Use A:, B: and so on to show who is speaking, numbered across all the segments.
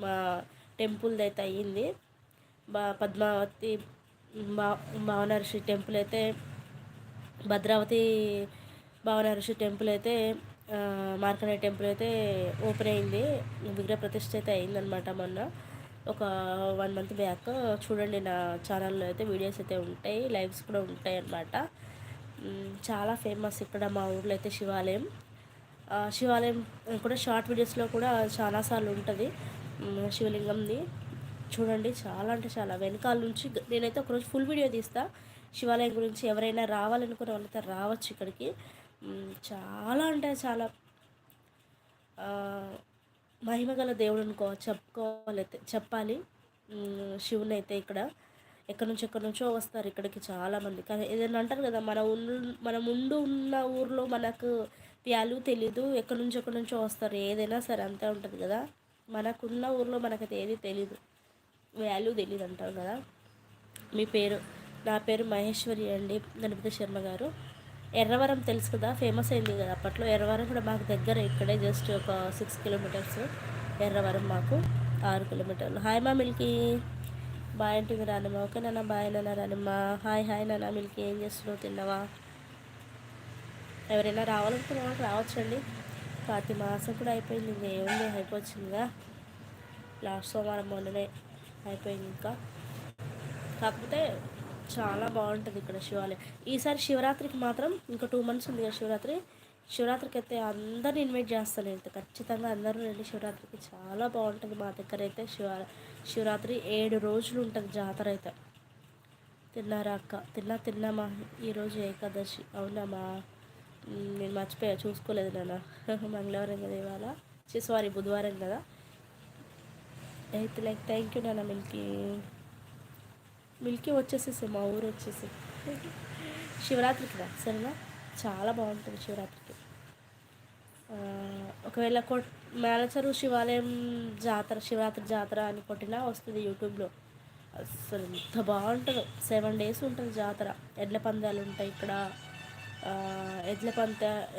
A: మా టెంపుల్ది అయితే అయ్యింది. పద్మావతి భా భావనఋషి టెంపుల్ అయితే, భద్రావతి భావనఋషి టెంపుల్ అయితే, మార్కండేయ టెంపుల్ అయితే ఓపెన్ అయింది. విగ్రహ ప్రతిష్ఠ అయితే అయిందనమాట మొన్న, ఒక 1 మంత్ బ్యాక్. చూడండి, నా ఛానల్లో అయితే వీడియోస్ అయితే ఉంటాయి, లైవ్స్ కూడా ఉంటాయి అన్నమాట. చాలా ఫేమస్ ఇక్కడ మా ఊర్లో అయితే శివాలయం. శివాలయం కూడా షార్ట్ వీడియోస్లో కూడా చాలాసార్లు ఉంటుంది. శివలింగంది చూడండి, చాలా అంటే చాలా వెనకాల నుంచి. నేనైతే ఒకరోజు ఫుల్ వీడియో తీస్తా శివాలయం గురించి. ఎవరైనా రావాలనుకునే వాళ్ళైతే రావచ్చు ఇక్కడికి. చాలా అంటే చాలా మహిమగల దేవుడు చెప్పాలి. శివుని అయితే ఇక్కడ ఎక్కడి నుంచో వస్తారు ఇక్కడికి చాలామంది. కానీ ఏదైనా అంటారు కదా, మన ముందు ఉన్న ఊర్లో మనకు వాల్యూ తెలీదు, ఎక్కడి నుంచో వస్తారు. ఏదైనా సరే అంతే ఉంటుంది కదా. మనకున్న ఊర్లో మనకైతే ఏది తెలీదు, వాల్యూ తెలీదు అంటారు కదా. నా పేరు మహేశ్వరి అండి, గణపతి శర్మ గారు. ఎర్రవరం తెలుసు కదా, ఫేమస్ అయింది కదా అప్పట్లో. ఎర్రవరం కూడా మాకు దగ్గర, ఇక్కడే జస్ట్ ఒక 6 కిలోమీటర్స్. ఎర్రవరం మాకు 6 కిలోమీటర్లు. హాయ్ మా మిల్కీ, బాయ్ అంటుంది రానిమ్మ. ఓకే నాన్న, బాయ్ నాన్న రానిమ్మ. హాయ్ నాన్న మిల్కీ, ఏం చేస్తున్నావు, తిన్నావా? ఎవరైనా రావాలనుకున్న వాళ్ళకి రావచ్చండి. కార్తీక మాసం కూడా అయిపోయింది, ఇంకా ఏముంది, అయిపోవచ్చిందిగా. లాస్ట్ సోమవారం మొన్ననే అయిపోయింది. ఇంకా కాకపోతే చాలా బాగుంటుంది ఇక్కడ శివాలయం. ఈసారి శివరాత్రికి మాత్రం ఇంకా 2 months ఉంది కదా శివరాత్రికి అయితే అందరిని ఇన్వైట్ చేస్తాను అయితే. ఖచ్చితంగా అందరూ రండి శివరాత్రికి, చాలా బాగుంటుంది. మా దగ్గర అయితే శివరాత్రి 7 రోజులు ఉంటుంది జాతర అయితే. తిన్నారా అక్క? తిన్నామా. ఈరోజు ఏకాదశి. అవునామా, నేను మర్చిపోయా, చూసుకోలేదు నాన్న. మంగళవారం కదా ఇవాళ, సారీ బుధవారం కదా. అయితే థ్యాంక్ యూ నాన్న. మిల్కీ వచ్చేసేసి, మా ఊరు వచ్చేసి శివరాత్రికి రా సరేనా, చాలా బాగుంటుంది శివరాత్రికి. ఒకవేళ మేలచెరువు శివాలయం శివరాత్రి జాతర అని కొట్టినా వస్తుంది యూట్యూబ్లో. అసలు ఎంత బాగుంటుందో. 7 days ఉంటుంది జాతర. ఎడ్ల పందాలు ఉంటాయి ఇక్కడ.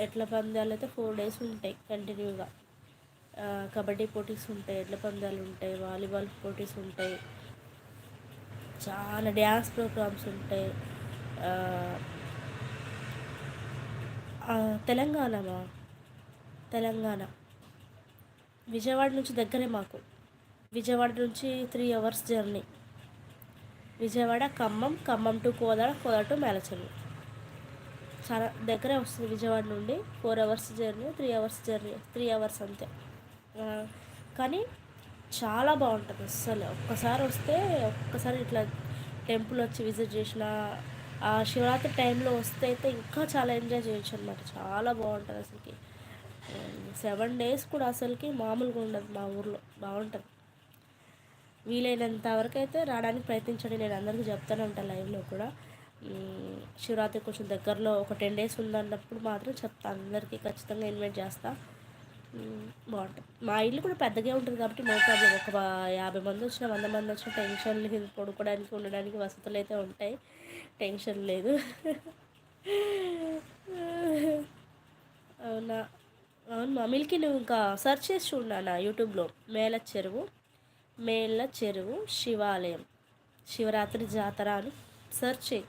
A: ఎడ్ల పందాలు అయితే 4 days ఉంటాయి కంటిన్యూగా. కబడ్డీ పోటీస్ ఉంటాయి, ఎడ్ల పందాలు ఉంటాయి, వాలీబాల్ పోటీస్ ఉంటాయి, చాలా డ్యాన్స్ ప్రోగ్రామ్స్ ఉంటాయి. తెలంగాణ విజయవాడ నుంచి దగ్గరే మాకు. విజయవాడ నుంచి 3 hours journey. Vijayawada, Khammam to Kodad to Melacheruvu. చాలా దగ్గరే వస్తుంది విజయవాడ నుండి. 4 hours journey, 3 hours journey, 3 hours అంతే. కానీ చాలా బాగుంటుంది అస్సలు. ఒక్కసారి ఇట్లా టెంపుల్ వచ్చి విజిట్ చేసిన, ఆ శివరాత్రి టైంలో వస్తే అయితే ఇంకా చాలా ఎంజాయ్ చేయొచ్చు అనమాట. చాలా బాగుంటుంది అసలుకి. 7 days కూడా అసలుకి మామూలుగా ఉండదు మా ఊర్లో. బాగుంటుంది. వీలైనంత వరకు అయితే రావడానికి ప్రయత్నించండి. నేను అందరికీ చెప్తానే ఉంటాను లైవ్లో కూడా. శివరాత్రి కొంచెం దగ్గరలో ఒక 10 days ఉందన్నప్పుడు మాత్రం చెప్తాను అందరికీ, ఖచ్చితంగా ఇన్వైట్ చేస్తా. బాగుంటుంది. మా ఇల్లు కూడా పెద్దగా ఉంటుంది కాబట్టి నో ప్రాబ్లం. ఒక 50 మంది వచ్చినా 100 మంది వచ్చినా టెన్షన్ లేదు. పడుకోవడానికి ఉండడానికి వసతులు అయితే ఉంటాయి, టెన్షన్ లేదు. అవునా, అవును మా మిల్కీ, నువ్వు ఇంకా సెర్చ్ చేసి చూడనా యూట్యూబ్లో. మేళ్ళ చెరువు శివాలయం శివరాత్రి జాతర అని సెర్చ్ చేయి.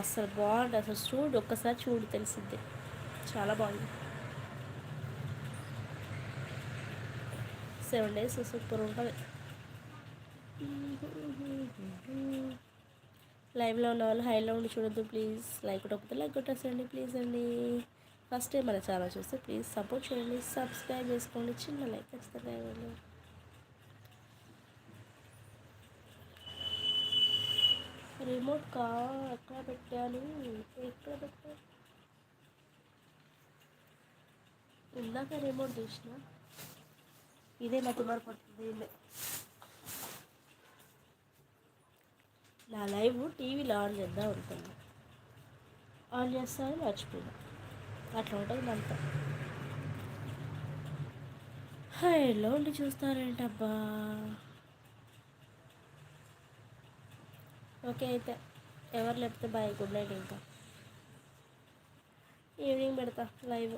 A: అసలు బాగుంటుంది. అసలు ఒక్కసారి చూడు, తెలిసిందే. చాలా బాగుంది. 7 days సూపర్ ఉంటుంది. లైవ్లో ఉన్న వాళ్ళు హైలో ఉండి చూడొద్దు ప్లీజ్. లైక్ కొట్టకపోతే లైక్ కొట్టేసేయండి ప్లీజ్ అండి. ఫస్ట్ టైం మన ఛానల్ చూస్తే ప్లీజ్ సపోర్ట్ చేయండి, సబ్స్క్రైబ్ చేసుకోండి, చిన్న లైక్ ఖచ్చితంగా ఇవ్వండి. రిమోట్ ఎక్కడ పెట్టాను, ఇందాక రిమోట్ తీసిన. ఇదే నాకు పడుతుంది. నా లైవ్ టీవీలో ఆన్ చేద్దాం ఉంటుంది, ఆన్ చేస్తానని మర్చిపోయినా. అట్లా ఉంటుంది అంతా. హైలో ఉండి చూస్తారేంటబ్బా. ఓకే అయితే ఎవరు లేకపోతే బాయ్, గుడ్ నైట్. ఇంకా ఈవినింగ్ పెడతా లైవ్.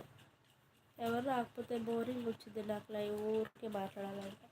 A: ఎవరు రాకపోతే బోరింగ్ వచ్చింది నాకు లైవ్, ఊరికే మాట్లాడాలంటే.